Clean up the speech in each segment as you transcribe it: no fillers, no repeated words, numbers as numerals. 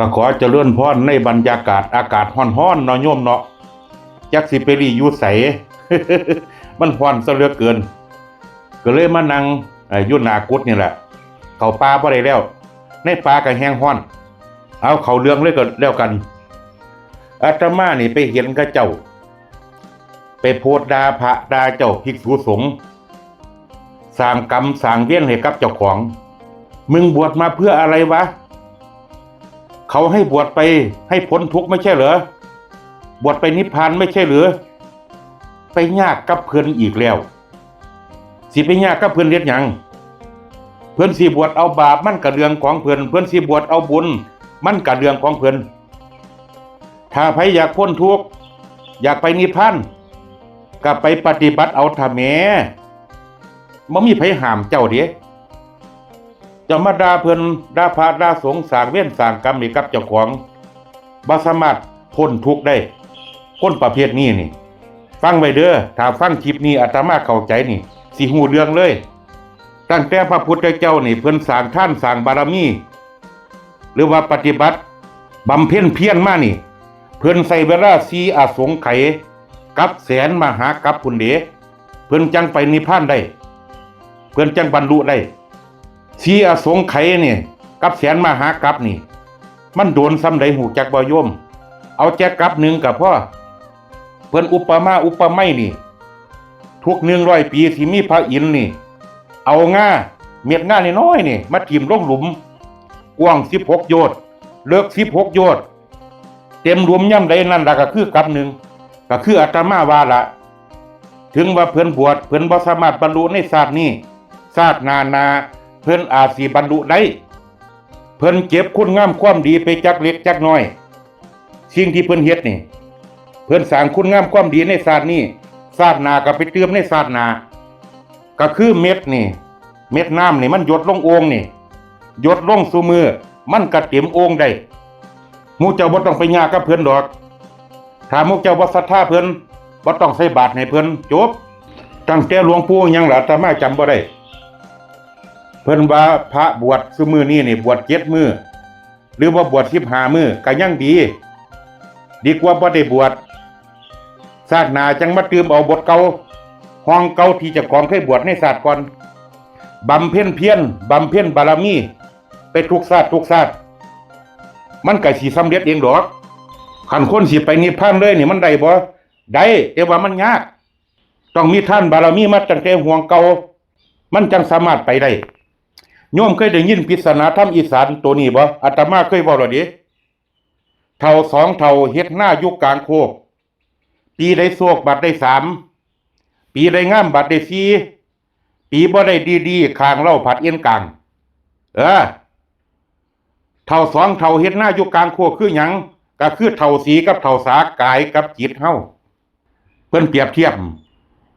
ก็ขอเจริญพรในบรรยากาศอากาศร้อนๆเนาะโยมเนาะจักสิไปรีอยู่ไส มันร้อนซะเหลือเกินก็เลยมานั่งอยู่หน้ากุฏนี่แหละเข้าป่าบ่ได้แล้วในป่าก็แห้งร้อนเอาเข้าเรื่องเลยก็แล้วกันอาตมานี่ไปเห็นกับเจ้าไปโพดด่าพระด่าเจ้าภิกษุสงฆ์สร้างกรรมสร้างเวรให้กับเจ้าของมึงบวชมาเพื่ออะไรวะเขาให้บวชไปให้พ้นทุกข์ไม่ใช่เหรอบวชไปนิพพานไม่ใช่หรือไปยากกับเพิ่นอีกแล้วสิไปยากกับเพิ่นเฮ็ดหยังเพิ่นสิบวชเอาบาปมันก็เรื่องของเพิ่นสิบวชเอาบุญมันก็เรื่องของเพิ่นถ้าไผอยากพ้นทุกข์อยากไปนิพพานก็ไปปฏิบัติเอาถ้าแหมบ่มีไผห้ามเจ้าเด้จะมาด่าเพิ่นด่าพระด่าสงฆ์สร้างเวรสร้างกรรมนี่กับเจ้าของบ่สามารถพ้นทุกข์ได้คนประเภทนี้นี่ฟังไว้เด้อถ้าฟังคลิปนี้อาตมาเข้าใจนี่สิฮู้เรื่องเลยตั้งแต่พระพุทธเจ้านี่เพิ่นสร้างทานสร้างบารมีหรือว่าปฏิบัติบำเพ็ญเพียรมานี่เพิ่นใช้เวลา4อสงไขยกับแสนมหากัปพุ่นเด้เพิ่นจังไปนิพพานได้เพิ่นจังบรรลุได้4อสงไขยนี่กับแสนมหากัปนี่มันโดนซ้ำใดหูจักบ่โยมเอาแจกกัปหนึ่งก็พอเพิ่นอุปมาอุปไมยนี่ทุก100 ปีที่มีพระอินทร์นี่เอาง่าเม็ดง่าน้อยๆนี่มาทิ่มลงหลุมกว้าง16 โยชน์เลิก16 โยชน์เต็มรวมย่ำใดนั่นล่ะก็คือกัปหนึ่งก็คืออาตมาว่าล่ะถึงว่าเพิ่นบวชเพิ่นบ่สามารถบรรลุในชาตินี้ชาติหน้าเพิ่นอาจสิบรรลุได้เพิ่นเก็บคุณงามความดีไปจักเล็กจักน้อยสิ่งที่เพิ่นเฮ็ดนี่เพิ่นสร้างคุณงามความดีในชาตินี้ชาติหน้าก็ไปเติมในชาติหน้าก็คือเม็ดนี่เม็ดน้ำนี่มันหยดลงโอ่งนี่หยดลงสู่มือมันก็เต็มโอ่งได้หมู่เจ้าบ่ต้องไปยากกับเพิ่นดอกถ้าหมู่เจ้าบ่ศรัทธาเพิ่นบ่ต้องใส่บาตรให้เพิ่นจบตั้งแต่หลวงปู่ยังล่ะอาตมาจำบ่ได้เพิ่นว่าพระบวชซุมื้อนี้นี่บวช7 มื้อหรือว่าบวช15 มื้อก็ยังดีดีกว่าบ่ได้บวชชาติหน้าจังมาตื่มเอาบทเก่าห้องเก่าที่เจ้าของเคยบวชในชาติก่อนบำเพ็ญเพียรบำเพ็ญบารมีไปทุกชาติมันก็สิสำเร็จเองดอกคันคนสิไปนิพพานเลยนี่มันได้บ่ได้แต่ว่ามันยากต้องมีทานบารมีมาตั้งแต่ห่วงเก่ามันจังสามารถไปได้โยมเคยได้ยินปริศนาธรรมอีสานตัวนี้บ่อาตมาเคยเว้าแล้วเด้เฒ่า2เฒ่าเฮ็ดหน้าอยู่กลางโคกปีได้โศกบัดได้3ปีได้งามบัดได้4ปีบ่ได้ดีๆข้างเล่าผัดเอียนกลางเฒ่า2เฒ่าเฮ็ดหน้าอยู่กลางโคกคือหยังก็คือเฒ่าสีกับเฒ่าสากายกับจิตเฮาเพิ่นเปรียบเทียบ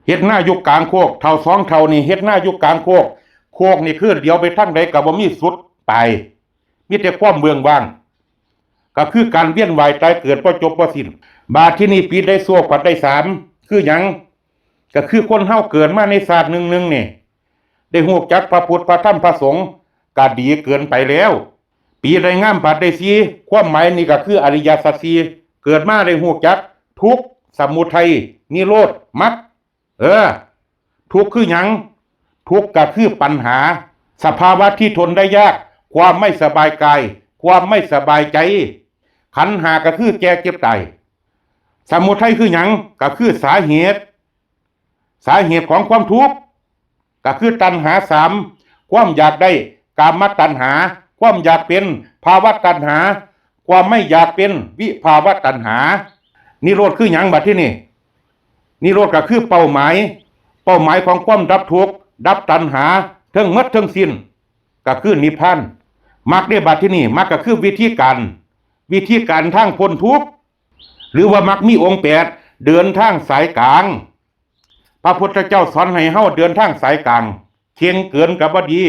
เฮ็ดหน้าอยู่กลางโคกเฒ่า2เฒ่านี่เฮ็ดหน้าอยู่กลางโคกโคกนี่คือเดียวไปทางใดก็บ่มีสุดไปมีแต่ความเมืองว่างก็คือการเวียนว่ายตายเกิดบ่จบบ่สิ้นบาดที่นี่ปีได้โศกผัดได้3คือหยังก็คือคนเฮาเกิดมาในศาสตร์หนึ่งนี่ได้ฮู้จักพระพุทธพระธรรมพระสงฆ์ก็ดีเกินไปแล้วปีได้งามผัดได้4ความหมายนี่ก็คืออริยสัจ4เกิดมาได้ฮู้จักทุกข์สมุทัยนิโรธมรรคทุกข์คือหยังทุกข์ก็คือปัญหาสภาวะที่ทนได้ยากความไม่สบายกายความไม่สบายใจขันธ์5ก็คือแก่เจ็บตายสมุทัยคือหยังก็คือสาเหตุของความทุกข์ก็คือตัณหา3ความอยากได้กามตัณหาความอยากเป็นภาวะตัณหาความไม่อยากเป็นวิภาวะตัณหานิโรธคือหยังบัดที่นี่นิโรธก็คือเป้าหมายของความดับทุกข์ดับตัณหาทั้งหมดทั้งสิ้นก็คือนิพพานมรรคได้บัดที่นี่มรรคก็คือวิธีการทางพ้นทุกข์หรือว่ามรรคมีองค์8เดินทางสายกลางพระพุทธเจ้าสอนให้เฮาเดินทางสายกลางเคียงเกินกับบ่ดี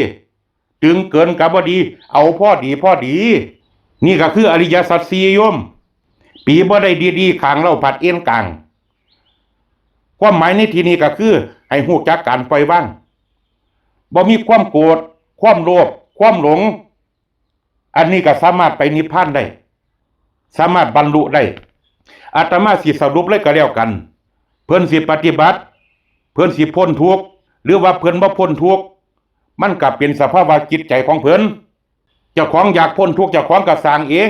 ตึงเกินกับบ่ดีเอาพอดีนี่ก็คืออริยสัจ4โยมปีบ่ได้ดีๆข้างเราผัดเอียนกลางความหมายในที่นี้ก็คือให้ฮู้จักการปล่อยวางบ่มีความโกรธความโลภความหลงอันนี้ก็สามารถไปนิพพานได้ สามารถบรรลุได้อาตมาสิสรุปเลยก็แล้วกันเพิ่นสิปฏิบัติเพิ่นสิพ้นทุกข์หรือว่าเพิ่นบ่พ้นทุกข์มันก็เป็นสภาวะจิตใจของเพิ่นเจ้าของอยากพ้นทุกข์เจ้าของก็สร้างเอง